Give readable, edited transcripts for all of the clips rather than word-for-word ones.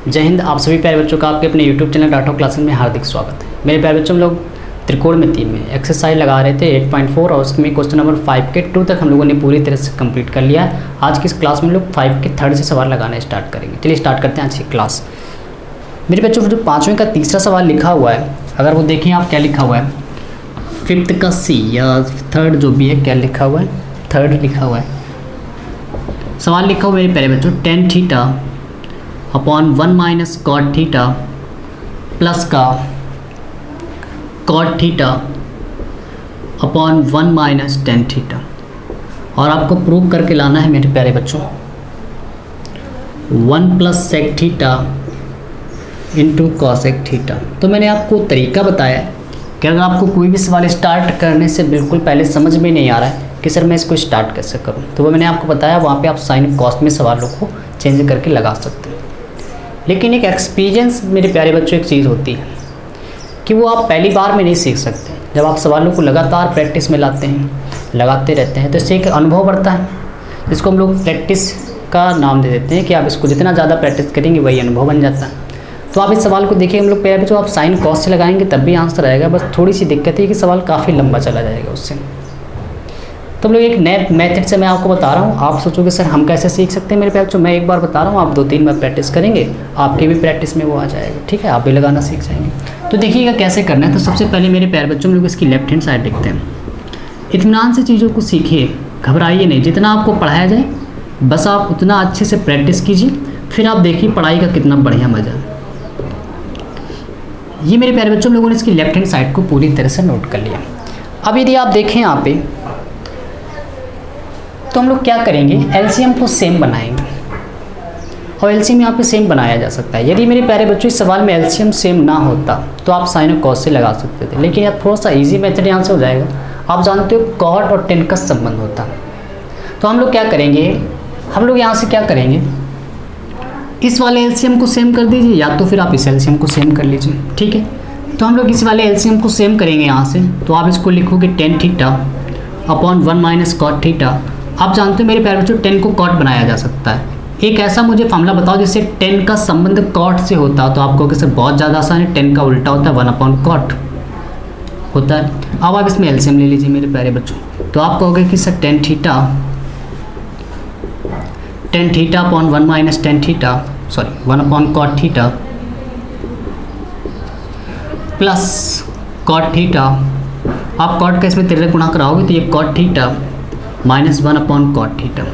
जय हिंद। आप सभी प्यारे बच्चों का आपके अपने YouTube चैनल राठौर क्लासेस में हार्दिक स्वागत है। मेरे प्यारे बच्चों, हम लोग त्रिकोणमिति में एक्सरसाइज लगा रहे थे 8.4 और उसमें क्वेश्चन नंबर 5 के 2 तक हम लोगों ने पूरी तरह से कंप्लीट कर लिया है। आज की इस क्लास में लोग 5 के 3rd से सवाल लगाना स्टार्ट करेंगे। चलिए स्टार्ट करते हैं आज की क्लास। मेरे बच्चों, जो 5वें का तीसरा सवाल लिखा हुआ है, अगर वो देखें आप क्या लिखा हुआ है, 5th का C या 3rd जो भी है, क्या लिखा हुआ है, 3rd लिखा हुआ है। सवाल लिखा हुआ मेरे प्यारे बच्चों, tan theta upon 1 minus cot theta plus का cot theta upon 1 minus tan theta, और आपको प्रूव करके लाना है मेरे प्यारे बच्चों 1 plus sec theta into cosec theta. तो मैंने आपको तरीका बताया कि अगर आपको कोई भी सवाल स्टार्ट करने से बिल्कुल पहले समझ में नहीं आ रहा है कि सर मैं इसको स्टार्ट कैसे करूं, तो वो मैंने आपको बताया, वहाँ पे आप साइन कॉस्ट में सवालों को चेंज करके लगा सकते हैं। लेकिन एक एक्सपीरियंस मेरे प्यारे बच्चों एक चीज़ होती है कि वो आप पहली बार में नहीं सीख सकते। जब आप सवालों को लगातार प्रैक्टिस में लाते हैं, लगाते रहते हैं, तो इससे एक अनुभव बढ़ता है, जिसको हम लोग प्रैक्टिस का नाम दे देते हैं कि आप इसको जितना ज़्यादा प्रैक्टिस करेंगे वही अनुभव बन जाता है। तो आप इस सवाल को देखिए, हम लोग प्यारे बच्चों आप साइन कॉस्ट से लगाएंगे तब भी आंसर आएगा, बस थोड़ी सी दिक्कत है कि सवाल काफ़ी लंबा चला जाएगा उससे। तो हम लोग एक नए मेथड से मैं आपको बता रहा हूँ। आप सोचोगे सर हम कैसे सीख सकते हैं मेरे प्यारे बच्चों, मैं एक बार बता रहा हूँ, आप 2-3 बार प्रैक्टिस करेंगे, आपके भी प्रैक्टिस में वो आ जाएगा। ठीक है, आप भी लगाना सीख जाएंगे। तो देखिएगा कैसे करना है। तो सबसे पहले मेरे प्यारे बच्चों, हम लोग इसकी लेफ्ट हैंड साइड लिखते हैं। इत्मीनान से चीज़ों को सीखिए, घबराइए नहीं। जितना आपको पढ़ाया जाए बस आप उतना अच्छे से प्रैक्टिस कीजिए, फिर आप देखिए पढ़ाई का कितना बढ़िया मज़ा है। ये मेरे प्यारे बच्चों, हम लोगों ने इसकी लेफ्ट हैंड साइड को पूरी तरह से नोट कर लिया। अब यदि आप देखें यहाँ पे, तो हम लोग क्या करेंगे, एलसीएम को सेम बनाएंगे, और एलसीएम यहाँ पे सेम बनाया जा सकता है। यदि मेरे प्यारे बच्चों इस सवाल में एलसीएम सेम ना होता तो आप साइन और कॉस से लगा सकते थे, लेकिन यह थोड़ा सा इजी मेथड यहाँ से हो जाएगा। आप जानते हो कॉट और टेन का संबंध होता है। तो हम लोग क्या करेंगे, हम लोग यहाँ से क्या करेंगे, इस वाले एलसीएम को सेम कर दीजिए, या तो फिर आप इस एलसीएम को सेम कर लीजिए। ठीक है, तो हम लोग इस वाले एलसीएम को सेम करेंगे यहाँ से। तो आप इसको लिखोगे tan theta upon 1 minus cot theta. आप जानते हो मेरे प्यारे बच्चों, tan को कॉट बनाया जा सकता है। एक ऐसा मुझे फार्मूला बताओ जिससे tan का संबंध कॉट से होता, तो आपको सर बहुत ज़्यादा आसान है, tan का उल्टा होता है 1 अपॉन कॉट होता है। अब आप इसमें एलसीएम ले लीजिए मेरे प्यारे बच्चों। तो आप कहोगे कि sir tan theta upon 1 minus tan theta, sorry 1 upon cot theta plus cot theta. आप कॉट का इसमें 13 गुणा कराओगे तो ये cot theta minus 1 upon cot theta,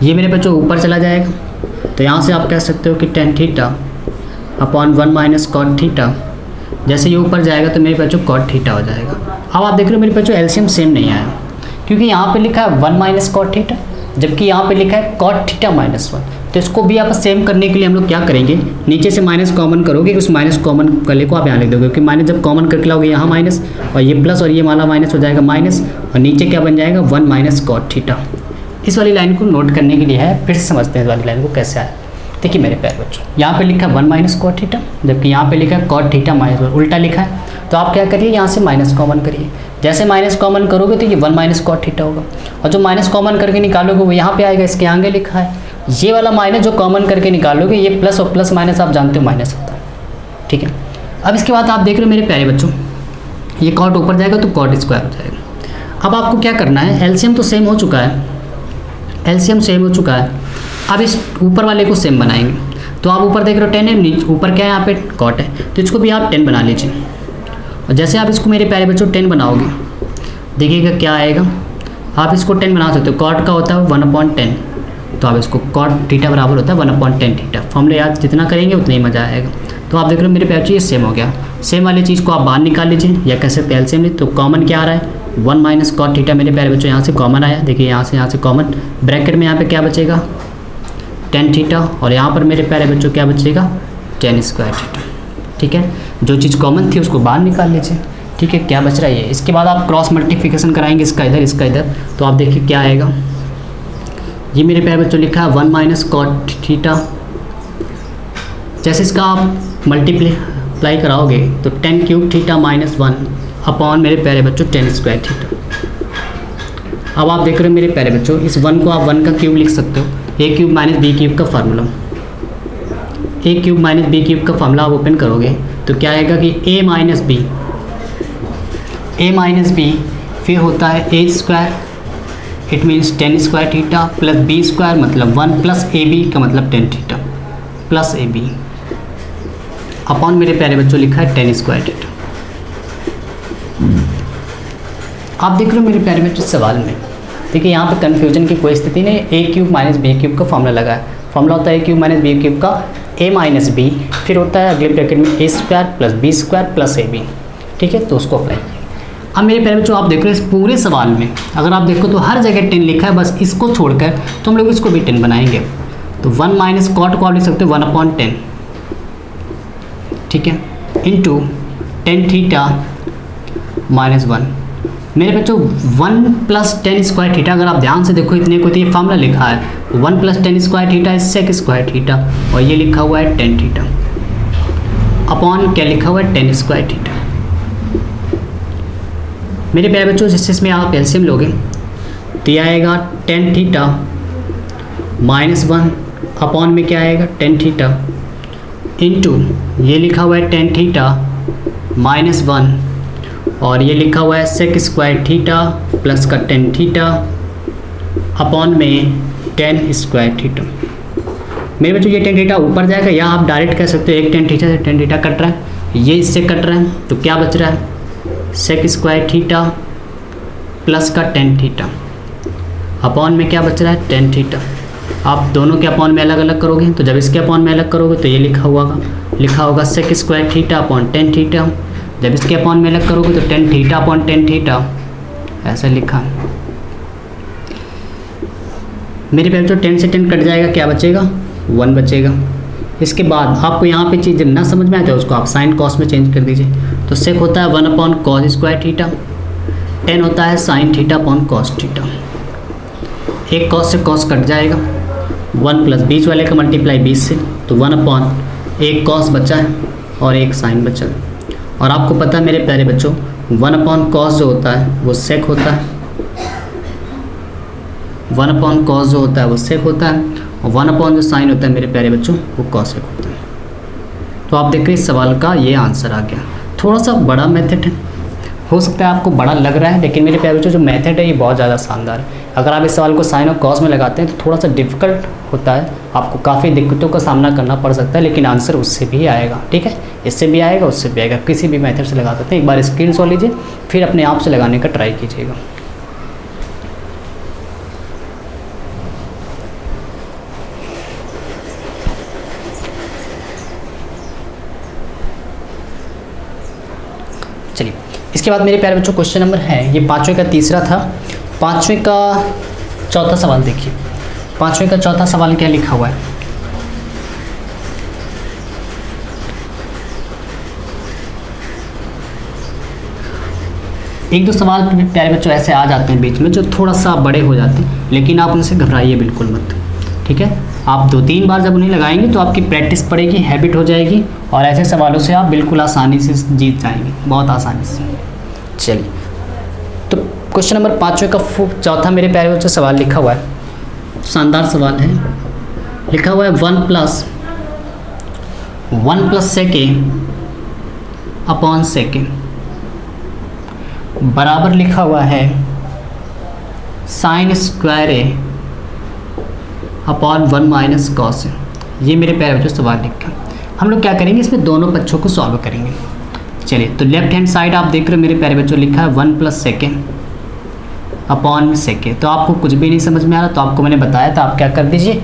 ये मेरे बच्चों ऊपर चला जाएगा। तो यहाँ से आप कह सकते हो कि tan theta upon 1 minus cot theta, जैसे ये ऊपर जाएगा तो मेरे बच्चों कॉट थीटा हो जाएगा। अब आप देख रहे हो मेरे बच्चों एलसीएम सेम नहीं आया, क्योंकि यहाँ पे लिखा है 1 माइनस कॉट थीटा, जबकि यहाँ पे लिखा है कॉट थीटा माइनस 1। तो इसको भी आप सेम करने के लिए हम लोग क्या करेंगे, नीचे से माइनस कॉमन करोगे, उस माइनस कॉमन वाले को आप यहाँ लिख दोगे, क्योंकि माइनस जब कॉमन करके लाओगे यहाँ माइनस, और ये प्लस और ये वाला माइनस हो जाएगा माइनस, और नीचे क्या बन जाएगा 1 माइनस कॉट थीटा। इस वाली लाइन को नोट करने के लिए है, फिर से समझते हैं इस वाली लाइन को कैसे आया। देखिए मेरे प्यारे बच्चों, यहाँ पे लिखा है 1 माइनस कॉट थीटा, जबकि यहाँ पे लिखा है कॉट थीटा माइनस 1, उल्टा लिखा है। तो आप क्या करिए, यहाँ से माइनस कॉमन करिए। जैसे माइनस कॉमन करोगे तो ये 1 माइनस कॉट थीटा होगा, और जो माइनस कॉमन करके निकालोगे वो यहाँ पे आएगा, इसके आगे लिखा है। ये वाला माइनस जो कॉमन करके निकालोगे, ये प्लस और प्लस माइनस आप जानते हो माइनस होता है। ठीक है, अब इसके बाद आप देख रहे हो मेरे प्यारे बच्चों, ये कॉट ऊपर जाएगा तो कॉट स्क्वायर हो जाएगा। अब आपको क्या करना है, एलसीएम तो सेम हो चुका है, एलसीएम सेम हो चुका है। अब इस ऊपर वाले को सेम बनाएंगे। तो आप ऊपर देख रहे हो 10 है, नीचे ऊपर क्या है, यहाँ पे कॉट है, तो इसको भी आप 10 बना लीजिए। और जैसे आप इसको मेरे प्यारे बच्चों 10 बनाओगे, देखिएगा क्या आएगा। आप इसको 10 बना सकते हो, कॉट का होता है 1 अपॉन 10, तो आप इसको कॉट थीटा बराबर होता है 1 अपॉन 10 थीटा। फॉर्मूला याद जितना करेंगे उतना ही मज़ा आएगा। तो आप देख रहे हो मेरे प्यारे बच्चों ये सेम हो गया। सेम वाली चीज़ को आप बाहर निकाल लीजिए, या कह सकते हैं एलसीएम। तो कॉमन क्या आ रहा है, 1 माइनस कॉट थीटा मेरे प्यारे बच्चों यहाँ से कॉमन आया। देखिए यहाँ से कॉमन, ब्रैकेट में यहाँ पे क्या बचेगा tan थीटा, और यहाँ पर मेरे प्यारे बच्चों क्या बचेगा tan स्क्वायर थीटा। ठीक है, जो चीज़ कॉमन थी उसको बाहर निकाल लीजिए। ठीक है, क्या बच रहा है ये। इसके बाद आप क्रॉस मल्टीप्लिकेशन कराएंगे, इसका इधर इसका इधर, तो आप देखिए क्या आएगा। ये मेरे प्यारे बच्चों लिखा है 1 माइनस कॉट थीटा, जैसे इसका आप मल्टीप्लाई कराओगे तो tan cube theta minus 1 upon मेरे प्यारे बच्चों tan स्क्वायर थीटा। अब आप देख रहे हो मेरे प्यारे बच्चों, इस 1 को आप 1 का क्यूब लिख सकते हो, a cube minus b cube का formula. A cube minus b cube का फॉर्मूला आप ओपन करोगे तो क्या आएगा कि ए माइनस बी फिर होता है A square, it means tan square theta plus B square मतलब 1 प्लस ए बी का मतलब tan theta plus A B upon मेरे प्यारे बच्चों लिखा है टेन स्क्वायर थीटा। आप देख रहे हो मेरे प्यारे बच्चों सवाल में, देखिए यहाँ पे कन्फ्यूजन की कोई स्थिति नहीं, ए क्यूब माइनस बी क्यूब का फॉर्मूला लगा है। फॉर्मूला होता है ए क्यूब माइनस बी क्यूब का ए माइनस बी, फिर होता है अगले ब्रैकेट में A square plus B square plus A B, ठीक है, तो उसको अप्लाई किया। अब मेरे प्यारे बच्चों आप देख रहे हो इस पूरे सवाल में अगर आप देखो तो हर जगह 10 लिखा है, बस इसको छोड़कर तो हम लोग इसको भी 10 बनाएंगे। तो 1 माइनस कॉट को आप लिख सकते हो 1/10, ठीक है, इंटू टेन थीटा माइनस 1। मेरे बच्चों 1 प्लस टेन स्क्वायर थीटा अगर आप ध्यान से देखो इतने को तो ये फॉर्मूला लिखा है 1 plus tan square theta is sec square theta और ये लिखा हुआ है टेन थीटा अपॉन क्या लिखा हुआ है टेन स्क्वायर थीटा। मेरे प्यारे बच्चों जिससे इसमें आप एलसीएम लोगे तो ये आएगा टेन थीटा माइनस 1 अपॉन में क्या आएगा टेन थीटा इंटू ये लिखा हुआ है टेन थीटा माइनस 1 और ये लिखा हुआ है सेक स्क्वायर थीटा प्लस का टेन थीटा अपॉन में टेन स्क्वायर थीटा। मेरे बच्चों ये टेन थीटा ऊपर जाएगा या आप डायरेक्ट कह सकते हो एक टेन थीटा से टेन थीटा कट रहा है, ये इससे कट रहा है तो क्या बच रहा है सेक स्क्वायर थीटा प्लस का टेन थीटा अपॉन में क्या बच रहा है टेन थीटा। आप दोनों के अपॉन में अलग अलग करोगे तो जब इसके अपॉन में अलग करोगे तो ये लिखा होगा sec square theta upon tan theta, जब इसके अपॉन में अलग करोगे तो tan theta upon tan theta ऐसा लिखा। मेरे प्यारे बच्चों 10 से 10 कट जाएगा, क्या बचेगा 1 बचेगा। इसके बाद आपको यहाँ पे चीज़ ना समझ में आती है उसको आप साइन कॉस में चेंज कर दीजिए। तो सेक होता है 1/cos स्क्वायर थीटा, 10 होता है sine theta upon cos theta. एक कॉस से कॉस कट जाएगा, 1 प्लस बीच वाले का मल्टीप्लाई 20 से तो 1/, एक कॉस बचा है और एक साइन बचा है। और आपको पता है मेरे प्यारे बच्चों 1/cos जो होता है वो सेक होता है, 1/cos जो होता है वो सेक होता है और 1/ जो साइन होता है मेरे प्यारे बच्चों वो कॉसेक होता है। तो आप देख रहे हैं इस सवाल का ये आंसर आ गया। थोड़ा सा बड़ा मेथड है, हो सकता है आपको बड़ा लग रहा है लेकिन मेरे प्यारे बच्चों जो मेथड है ये बहुत ज़्यादा शानदार है। अगर आप इस सवाल को साइन और कॉस में लगाते हैं तो थोड़ा सा डिफिकल्ट होता है, आपको काफ़ी दिक्कतों का सामना करना पड़ सकता है, लेकिन आंसर उससे भी आएगा, ठीक है, इससे भी आएगा उससे भी आएगा, किसी भी मेथड से लगा सकते हैं। एक बार स्क्रीनशॉट लीजिए फिर अपने आप से लगाने का ट्राई कीजिएगा। चलिए इसके बाद मेरे प्यारे बच्चों क्वेश्चन नंबर है ये 5वें का तीसरा था, 5वें का चौथा सवाल देखिए। 5वें का चौथा सवाल क्या लिखा हुआ है, एक दो सवाल प्यारे बच्चों ऐसे आ जाते हैं बीच में जो थोड़ा सा बड़े हो जाते हैं, लेकिन आप उनसे घबराइए बिल्कुल मत, ठीक है। आप 2-3 बार जब उन्हें लगाएंगे तो आपकी प्रैक्टिस पड़ेगी, हैबिट हो जाएगी और ऐसे सवालों से आप बिल्कुल आसानी से जीत जाएंगे, बहुत आसानी से। चलिए तो क्वेश्चन नंबर 5वें का चौथा मेरे प्यारे बच्चों सवाल लिखा हुआ है, शानदार सवाल है, लिखा हुआ है 1 प्लस सेके अपॉन सेके बराबर लिखा हुआ है साइन स्क्वायर ए अपॉन 1 माइनस कॉस। ये मेरे प्यारे बच्चों सवाल लिखा। हम लोग क्या करेंगे इसमें दोनों पक्षों को सॉल्व करेंगे। चलिए तो लेफ्ट हैंड साइड आप देख रहे हो मेरे प्यारे बच्चों लिखा है 1 प्लस सेके अपॉन सेके। तो आपको कुछ भी नहीं समझ में आ रहा तो आपको मैंने बताया था आप क्या कर दीजिए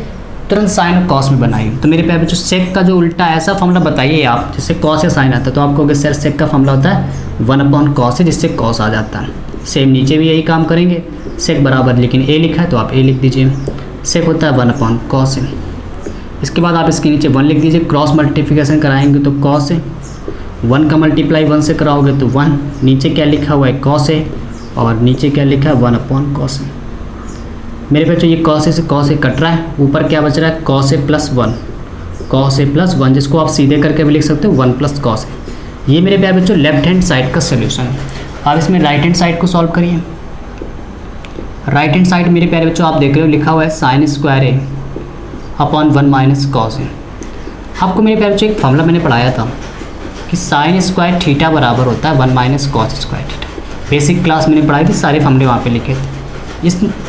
तुरंत साइन और कॉस में बनाइए। तो मेरे प्यारे बच्चों सेक का जो उल्टा ऐसा फॉर्मूला बताइए आप जिससे कॉस या साइन आता है, तो आपको अगर सर सेक का फॉर्मूला होता है 1/cos है जिससे कॉस आ जाता है। सेम नीचे भी यही काम करेंगे, सेक बराबर लेकिन ए लिखा है तो आप ए लिख दीजिए, सेक होता है 1/cos है। इसके बाद आप इसके नीचे 1 लिख दीजिए, क्रॉस मल्टीप्लिकेशन कराएंगे तो कॉस है, 1 का मल्टीप्लाई 1 से कराओगे तो 1, नीचे क्या लिखा हुआ है कॉस है और नीचे क्या लिखा है 1/cos है। मेरे बच्चों ये कॉस से कॉस कट रहा है, ऊपर क्या बच रहा है cos A plus 1, cos A plus 1 जिसको आप सीधे करके भी लिख सकते हो 1 प्लस कॉस। ये मेरे प्यारे बच्चों लेफ्ट हैंड साइड का सोल्यूशन है। आप इसमें राइट हैंड साइड को सॉल्व करिए। राइट हैंड साइड मेरे प्यारे बच्चों आप देख रहे हो लिखा हुआ है sine square A upon 1 minus cos A. आपको मेरे प्यारे बच्चों एक फॉर्मूला मैंने पढ़ाया था कि साइन स्क्वायर थीटा बराबर होता है 1 minus cos square theta. Basic class मैंने पढ़ाई थी, सारे फॉर्मूले वहाँ पे लिखे थे।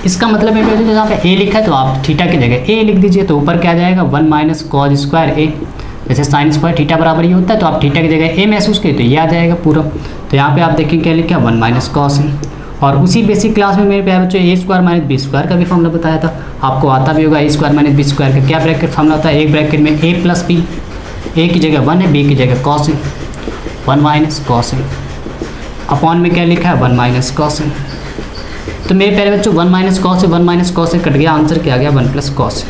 इसका मतलब मेरे प्यारे बच्चों जहाँ पे ए लिखा है तो आप थीटा की जगह ए लिख दीजिए, तो ऊपर क्या आ जाएगा 1 माइनस कॉस स्क्वायर ए। जैसे साइन स्क्वायर थीटा बराबर ये होता है तो आप थीटा की जगह ए महसूस करिए तो ये आ जाएगा पूरा। तो यहाँ पे आप देखिए क्या लिखा है 1 माइनस कॉस है। और उसी बेसिक क्लास में मेरे प्यारे बच्चों ए स्क्वायर माइनस बी स्क्वायर का भी फॉर्मूला बताया था, आपको आता भी होगा। ए स्क्वायर माइनस बी स्क्वायर का क्या ब्रैकेट फॉर्मूला होता है, एक ब्रैकेट में ए प्लस बी, ए की जगह 1 है, बी की जगह कॉस है, 1 माइनस कॉस है, अपॉन में क्या लिखा है 1 माइनस कॉस है। तो मेरे प्यारे बच्चों 1 माइनस कॉस है, 1 माइनस कॉस से कट गया, आंसर क्या आ गया 1 प्लस कॉस।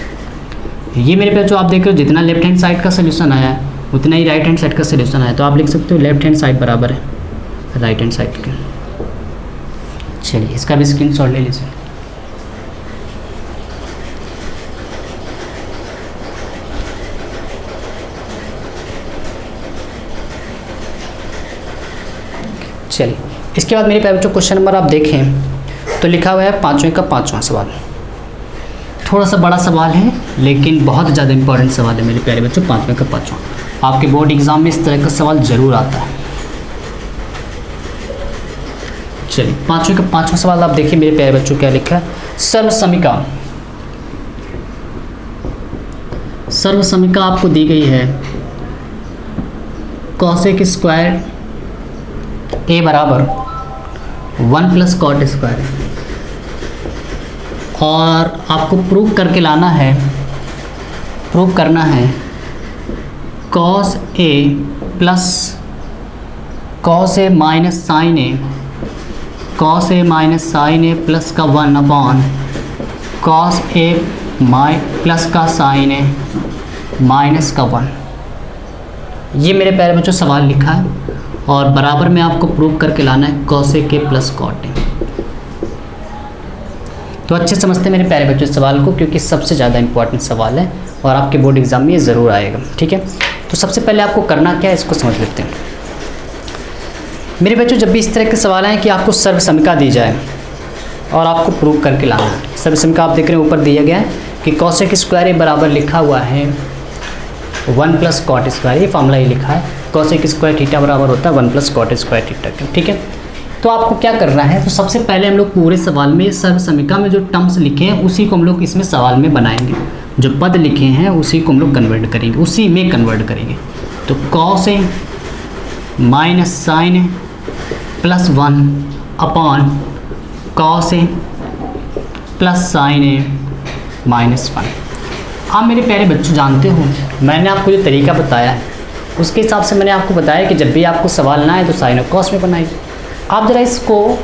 ये मेरे प्यारे बच्चों आप देख रहे हो जितना लेफ्ट हैंड साइड का सोल्यूशन आया है उतना ही राइट हैंड साइड का सोल्यूशन आया, तो आप लिख सकते हो लेफ्ट हैंड साइड बराबर है राइट हैंड साइड के। चलिए इसका भी स्क्रीनशॉट ले लीजिए। चलिए इसके बाद मेरे प्यारे बच्चों क्वेश्चन नंबर आप देखें तो लिखा हुआ है 5वें का 5वां सवाल। थोड़ा सा बड़ा सवाल है लेकिन बहुत ज़्यादा इंपॉर्टेंट सवाल है मेरे प्यारे बच्चों। 5वें का 5वां आपके बोर्ड एग्जाम में इस तरह का सवाल जरूर आता है। चलिए 5वें का 5वां सवाल आप देखिए मेरे प्यारे बच्चों क्या लिखा है। सर्वसमीका आपको दी गई है कॉसेक स्क्वायर ए बराबर 1 प्लस कॉट स्क्वायर, और आपको प्रूव करना है cos A plus cos A minus sign A, cos A minus sign A plus का 1 अपॉन कॉस ए प्लस का साइन ए माइनस का 1। ये मेरे प्यारे बच्चों सवाल लिखा है और बराबर में आपको प्रूव करके लाना है कॉस ए के प्लस कॉट ए। तो अच्छे समझते हैं मेरे प्यारे बच्चों इस सवाल को, क्योंकि सबसे ज़्यादा इंपॉर्टेंट सवाल है और आपके बोर्ड एग्जाम में ये ज़रूर आएगा। ठीक है, तो सबसे पहले आपको करना क्या है इसको समझ लेते हैं। मेरे बच्चों जब भी इस तरह के सवाल आए कि आपको सर्वसमीका दी जाए और आपको प्रूव करके लाना है। सर्वसमीका आप देख रहे हैं ऊपर दिया गया है कि कॉसेक स्क्वायर ए बराबर लिखा हुआ है 1 प्लस कॉट स्क्वायर, ये फॉर्मूला ही लिखा है कॉसेक स्क्वायर थीटा बराबर होता है 1 प्लस कॉट स्क्वायर थीटा के। ठीक है, तो आपको क्या करना है, तो सबसे पहले हम लोग पूरे सवाल में सर्वसमीका में जो टर्म्स लिखे हैं उसी को हम लोग इसमें सवाल में बनाएंगे। जो पद लिखे हैं उसी को हम लोग कन्वर्ट करेंगे, उसी में कन्वर्ट करेंगे। तो cos A minus sign A plus 1 upon cos A plus sign A minus 1। आप मेरे प्यारे बच्चों जानते हो मैंने आपको जो तरीका बताया है उसके हिसाब से मैंने आपको बताया कि जब भी आपको सवाल ना आए तो साइन और कॉस में बनाइए। आप ज़रा इसको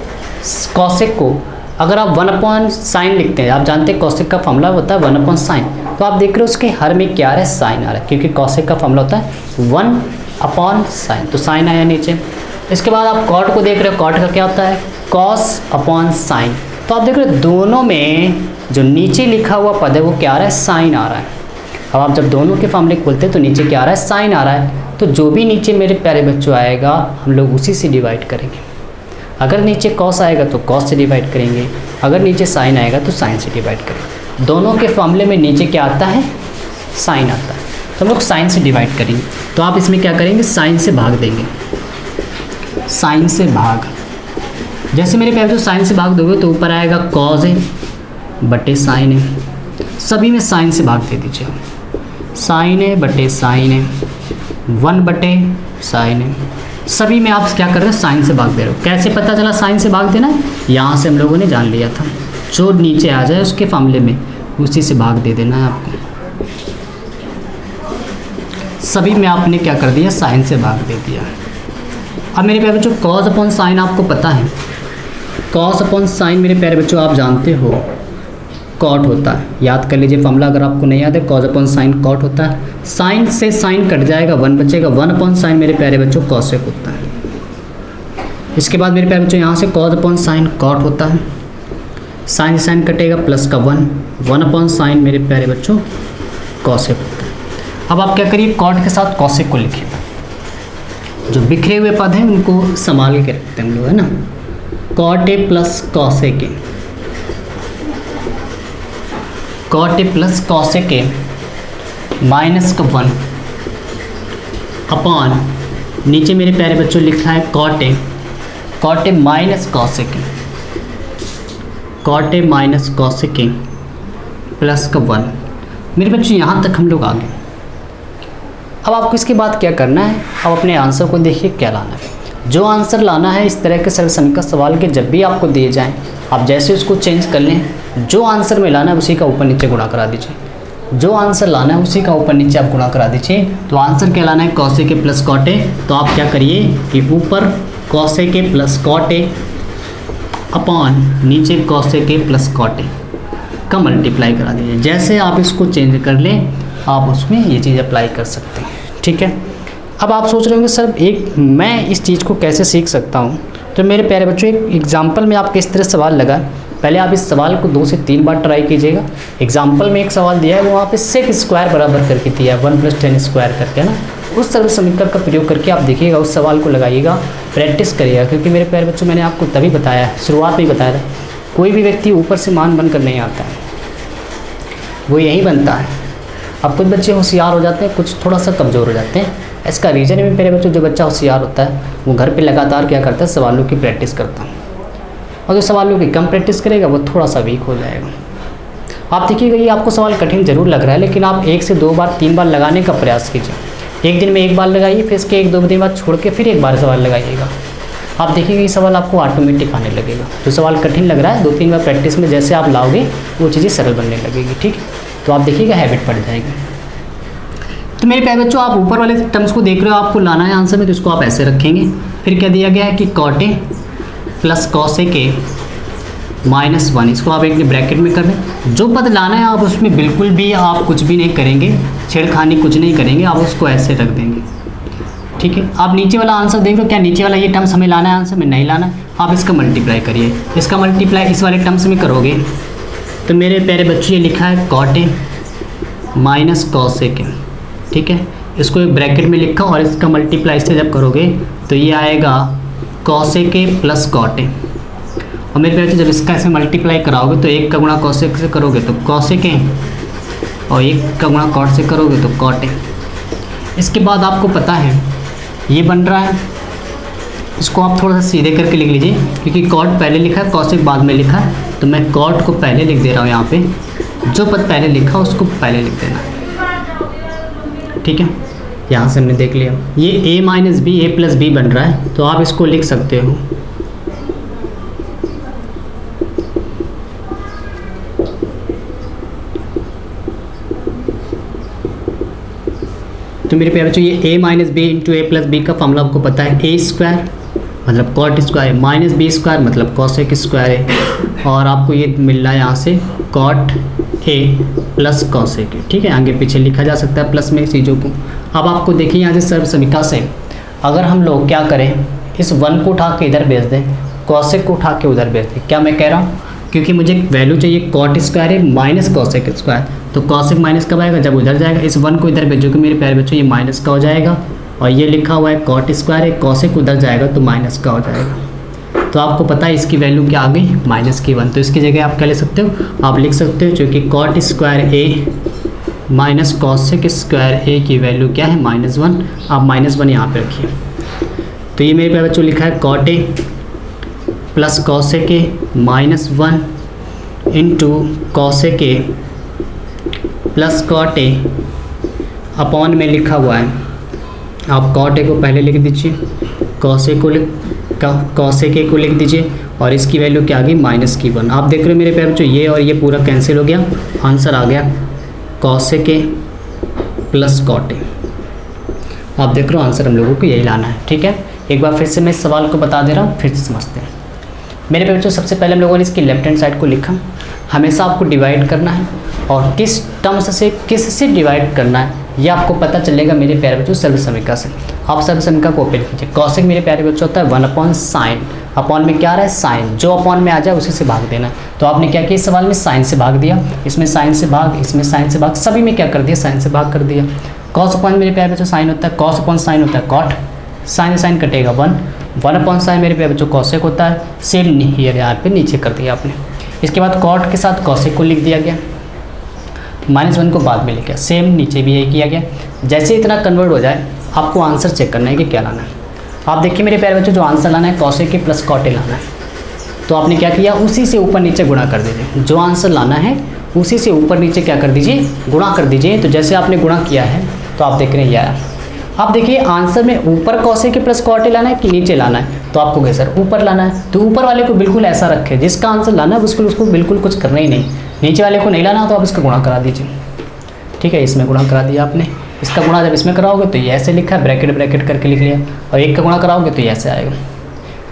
कॉसेक को अगर आप 1 अपॉन साइन लिखते हैं, आप जानते हैं कॉसेक का फॉर्मूला होता है 1 अपॉन साइन, तो आप देख रहे हो उसके हर में क्या आ रहा है साइन आ रहा है, क्योंकि कॉसेक का फॉर्मूला होता है 1 अपॉन साइन, तो साइन आया नीचे। इसके बाद आप कॉट को देख रहे हो, कॉट का क्या होता है कॉस अपॉन साइन, तो आप देख रहे हो दोनों में जो नीचे लिखा हुआ पद है वो क्या आ रहा है साइन आ रहा है। अब आप जब दोनों के फॉर्मूले खोलते हैं तो नीचे क्या आ रहा है साइन आ रहा है, तो जो भी नीचे मेरे प्यारे बच्चों आएगा हम लोग उसी से डिवाइड करेंगे। अगर नीचे कॉस आएगा तो कॉस से डिवाइड करेंगे, अगर नीचे साइन आएगा तो साइन से डिवाइड करेंगे। दोनों के फॉर्मूले में नीचे क्या आता है साइन आता है, तो हम लोग साइन से डिवाइड करेंगे। तो आप इसमें क्या करेंगे साइन से भाग देंगे, साइन से भाग। जैसे मेरे प्यारे बच्चों साइन से भाग दोगे तो ऊपर आएगा कॉस ए बटे साइन ए, सभी में साइन से भाग दे दीजिए। साइन ए बटे साइन ए 1 बटे साइन ए, सभी में आप क्या कर रहे हो साइन से भाग दे रहे हो। कैसे पता चला साइन से भाग देना है, यहाँ से हम लोगों ने जान लिया था, जो नीचे आ जाए उसके फॉर्मूले में उसी से भाग दे देना है आपको। सभी में आपने क्या कर दिया साइन से भाग दे दिया। अब मेरे प्यारे बच्चों कॉस अपॉन साइन आपको पता है, कॉस अपॉन साइन मेरे प्यारे बच्चों आप जानते हो कॉट होता है, याद कर लीजिए फॉर्मूला अगर आपको नहीं याद है, कॉस अपॉन साइन कॉट होता है। साइन से साइन कट जाएगा 1 बचेगा, 1 अपॉन साइन मेरे प्यारे बच्चों कॉसेक होता है। इसके बाद मेरे प्यारे बच्चों यहाँ से कॉस अपॉन साइन कॉट होता है, साइन से साइन कटेगा प्लस का 1 अपॉन साइन मेरे प्यारे बच्चों कॉसेक होता है। अब आप क्या करिए कॉट के साथ कॉसेक को लिखिए, जो बिखरे हुए पद हैं उनको संभाल के रखते हैं हम लोग, है ना। Cot a plus cosec a, cot a plus cosec a minus का 1 अपॉन नीचे मेरे प्यारे बच्चों लिखा है cot a minus cosec, cot a minus cosec plus का 1। मेरे बच्चों यहाँ तक हम लोग आ गए। अब आपको इसके बाद क्या करना है, अब अपने आंसर को देखिए क्या लाना है। जो आंसर लाना है इस तरह के सरल समीकरण सवाल के जब भी आपको दिए जाएं, आप जैसे उसको चेंज कर लें, जो आंसर में लाना है उसी का ऊपर नीचे गुणा करा दीजिए। जो आंसर लाना है उसी का ऊपर नीचे आप गुणा करा दीजिए। तो आंसर क्या लाना है, cosec A plus cot A. तो आप क्या करिए कि ऊपर कॉसेक ए प्लस कॉट ए अपॉन नीचे cosec A plus cot A का मल्टीप्लाई करा दीजिए। जैसे आप इसको चेंज कर लें आप उसमें ये चीज़ अप्लाई कर सकते हैं। ठीक है, अब आप सोच रहे होंगे सर मैं इस चीज़ को कैसे सीख सकता हूँ। तो मेरे प्यारे बच्चों एक एग्जाम्पल में आपके इस तरह सवाल लगा, पहले आप इस सवाल को 2 से 3 बार ट्राई कीजिएगा। एग्जाम्पल में एक सवाल दिया है वो वहाँ पे सेक स्क्वायर बराबर करके दिया है 1 + 10 स्क्वायर करके, है ना। उस सरल समीकरण का प्रयोग करके आप देखिएगा, उस सवाल को लगाइएगा, प्रैक्टिस करिएगा। क्योंकि मेरे प्यारे बच्चों मैंने आपको तभी बताया, शुरुआत में ही बताया था, कोई भी व्यक्ति ऊपर से मान बनकर नहीं आता है, वो यही बनता है। अब कुछ बच्चे होशियार हो जाते हैं, कुछ थोड़ा सा कमज़ोर हो जाते हैं। इसका रीज़न है मेरे बच्चों, जो बच्चा होशियार होता है वो घर पे लगातार क्या करता है, सवालों की प्रैक्टिस करता है, और जो सवालों की कम प्रैक्टिस करेगा वो थोड़ा सा वीक हो जाएगा। आप देखिएगा ये आपको सवाल कठिन ज़रूर लग रहा है, लेकिन आप 1 से 2 बार 3 बार लगाने का प्रयास कीजिए। एक दिन में 1 बार लगाइए, फिर इसके 1-2 दिन बाद छोड़ के फिर 1 बार सवाल लगाइएगा। आप देखिएगा ये सवाल आपको ऑटोमेटिक आने लगेगा। जो सवाल कठिन लग रहा है 2-3 बार प्रैक्टिस में जैसे आप लाओगे वो चीज़ें सरल बनने लगेगी। ठीक, तो आप देखिएगा हैबिट पड़ जाएगी। तो मेरे प्यारे बच्चों आप ऊपर वाले टर्म्स को देख रहे हो, आपको लाना है आंसर में, तो इसको आप ऐसे रखेंगे। फिर क्या दिया गया है कि cot a plus cosec a minus 1, इसको आप एक ब्रैकेट में कर दें। जो पद लाना है आप उसमें बिल्कुल भी आप कुछ भी नहीं करेंगे, छेड़खानी कुछ नहीं करेंगे, आप उसको ऐसे रख देंगे। ठीक है, आप नीचे वाला आंसर देख लो, क्या नीचे वाला ये टर्म्स हमें लाना है, आंसर में नहीं लाना है। आप इसका मल्टीप्लाई करिए, इसका मल्टीप्लाई इस वाले टर्म्स में करोगे तो मेरे प्यारे बच्चों ये लिखा है cot a minus cosec a. ठीक है, इसको एक ब्रैकेट में लिखा और इसका मल्टीप्लाई से जब करोगे तो ये आएगा cosec A plus cot a. और मेरे प्यारे जब इसका इसमें मल्टीप्लाई कराओगे तो 1 का गुणा कॉसेक से करोगे तो कॉसेक ए, और 1 का गुणा कॉट से करोगे तो कॉट ए। इसके बाद आपको पता है ये बन रहा है, इसको आप थोड़ा सा सीधे करके लिख लीजिए, क्योंकि कॉट पहले लिखा है कॉसेक बाद में लिखा है, तो मैं कॉट को पहले लिख दे रहा हूँ। यहाँ पे जो पद पहले लिखा उसको पहले लिख देना। ठीक है, यहाँ से हमने देख लिया ये a minus b a plus b बन रहा है, तो आप इसको लिख सकते हो तो मेरे प्यारे बच्चों ये a minus B into A plus b का फॉर्मूला आपको पता है, a स्क्वायर मतलब cot square minus B square मतलब कॉसेक स्क्वायर है, और आपको ये मिल रहा है यहाँ से कॉट ए प्लस कॉसेक। ठीक है, आगे पीछे लिखा जा सकता है प्लस में चीज़ों को। अब आपको देखिए यहाँ से सर्व समीकरण से अगर हम लोग क्या करें, इस 1 को उठा के इधर भेज दें, कॉसेक को उठा के उधर भेज दें। क्या मैं कह रहा हूँ, क्योंकि मुझे वैल्यू चाहिए कॉट स्क्वायर है माइनस कॉसेक स्क्वायर, तो कॉसेक माइनस कब आएगा, जब उधर जाएगा। इस 1 को इधर भेजोगे मेरे प्यारे बच्चों ये माइनस का हो जाएगा, और ये लिखा हुआ है कॉट स्क्वायर है, कॉसेक उधर जाएगा तो माइनस का हो जाएगा। तो आपको पता है इसकी वैल्यू क्या आ गई, -1। तो इसकी जगह आप क्या ले सकते हो, आप लिख सकते हो क्योंकि कॉट स्क्वायर ए माइनस कॉसेक स्क्वायर ए की वैल्यू क्या है, -1। आप -1 यहाँ पे रखिए। तो ये मेरे प्यारे बच्चों लिखा है cot a plus cosec a -1 into cosec A plus cot A upon में लिखा हुआ है, आप कॉट ए को पहले लिख दीजिए, कॉसेक ए को लिख दीजिए, और इसकी वैल्यू क्या आ गई, -1। आप देख रहे हो मेरे प्यारे बच्चों ये और ये पूरा कैंसिल हो गया, आंसर आ गया cosec A plus cot a. आप देख रहे हो आंसर हम लोगों को यही लाना है। ठीक है, एक बार फिर से मैं इस सवाल को बता दे रहा हूँ, फिर से समझते हैं। मेरे प्यारे बच्चों सबसे पहले हम लोगों ने इसकी लेफ्ट हैंड साइड को लिखा, हमेशा आपको डिवाइड करना है, और किस टर्म्स से किस से डिवाइड करना है ये आपको पता चलेगा मेरे प्यारे बच्चों सर्व समीकरण से। आप सर्व समीकरण को ओपन कीजिए। कॉसेक मेरे प्यारे बच्चों होता है 1/sin, अपॉन में क्या आ रहा है साइन, जो अपॉन में आ जाए उसी से भाग देना। तो आपने क्या किया, इस सवाल में साइन से भाग दिया, इसमें साइन से भाग, इसमें साइन से भाग, सभी में क्या कर दिया, साइन से भाग कर दिया। कॉस अपॉन मेरे प्यारे बच्चों साइन होता है, कॉस अपॉन साइन होता है कॉट, साइन साइन कटेगा 1/sin मेरे प्यारे बच्चों कॉसेक होता है, सेम हियर यहाँ पे नीचे कर दिया आपने। इसके बाद कॉट के साथ कॉसेक को लिख दिया गया, -1 को बाद में लिखा, सेम नीचे भी यही किया गया। जैसे इतना कन्वर्ट हो जाए आपको आंसर चेक करना है कि क्या लाना है। आप देखिए मेरे प्यारे बच्चों, जो आंसर लाना है cos A के प्लस cot A लाना है, तो आपने क्या किया, उसी से ऊपर नीचे गुणा कर दीजिए। जो आंसर लाना है उसी से ऊपर नीचे क्या कर दीजिए, गुणा कर दीजिए। तो जैसे आपने गुणा किया है तो आप देख रहे हैं ये आया। आप देखिए आंसर में ऊपर cos A के प्लस cot A लाना है कि नीचे लाना है, तो आपको क्या सर ऊपर लाना है। तो ऊपर वाले को बिल्कुल ऐसा रखें, जिसका आंसर लाना है उसको बिल्कुल कुछ करना ही नहीं। नीचे वाले को नहीं लाना तो आप इसका गुणा करा दीजिए। ठीक है, इसमें गुणा करा दिया आपने। इसका गुणा जब इसमें कराओगे तो ये ऐसे लिखा है, ब्रैकेट ब्रैकेट करके लिख लिया, और एक का गुणा कराओगे तो ये ऐसे आएगा।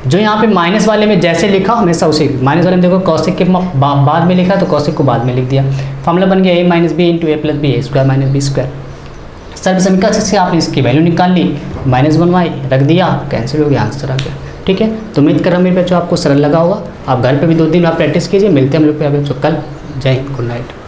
जो यहाँ पे माइनस वाले में जैसे लिखा हमेशा उसे, माइनस वाले में देखो cos A के बाद में लिखा तो cos A को बाद में लिख दिया। फॉर्मूला बन गया a minus B into A plus B A square minus B square. सर्वसमीकरण से आपने इसकी वैल्यू निकाल ली, -1y रख दिया, कैंसिल हो गया, आंसर आ गया। ठीक है, तो उम्मीद कर रहा हूँ मेरे बच्चों आपको सरल लगा होगा। आप घर पे भी 2 दिन आप प्रैक्टिस कीजिए। मिलते हैं हम लोग पे बच्चों कल। जय हिंद, गुड नाइट।